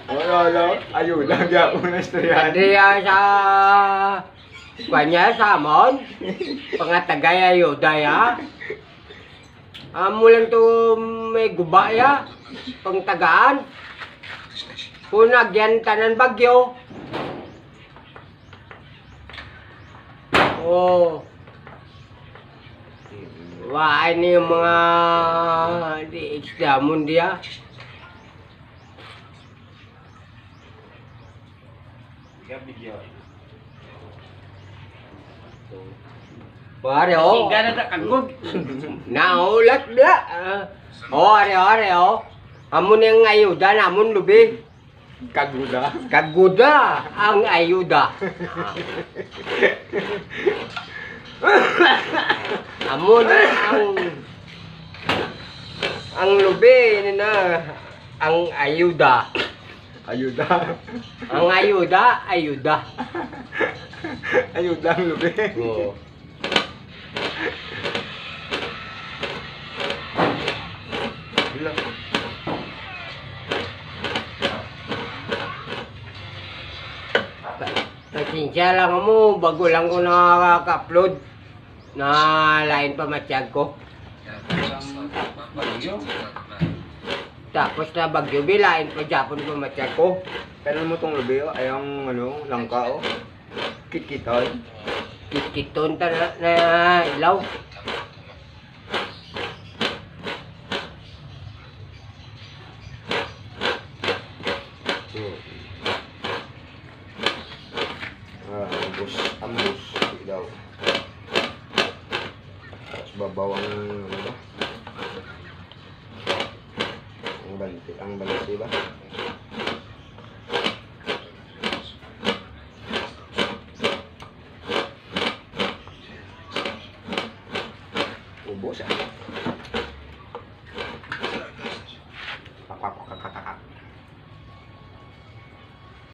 Wala, ayun lang yapon na istorya. Hindi sa kanya sa amon. Pangatagay ayuda ya. Amo lang to may guba ya. Pangtagaan. Kung nagyan tanan bagyo. Oh. Wah, ini yung mga di isda mo dia. Pare oh. Gana tak kagod. Naulat dia. Oh, are oh. Amun yang ayuda namun lubi. Kaguda. Kaguda ang ayuda. Amun ang lubi na ang ayuda. Ayuda. Ang ayuda, ayuda. Ayuda ang lubi. Oh. Bila. Pasensya lang mo, bago lang ko nakaka-upload na lain pa matiyag ko. Tapos na bagyo, bilain pa Japon pa matiyag ko. Pero mo tong lubi oh, ay ang ano, langka oh. Kit-kitoy. Kiton ta na ilaw. Ambus daw. Tapos babaw ang ano ba? Ang baliti ba? Ubos ah.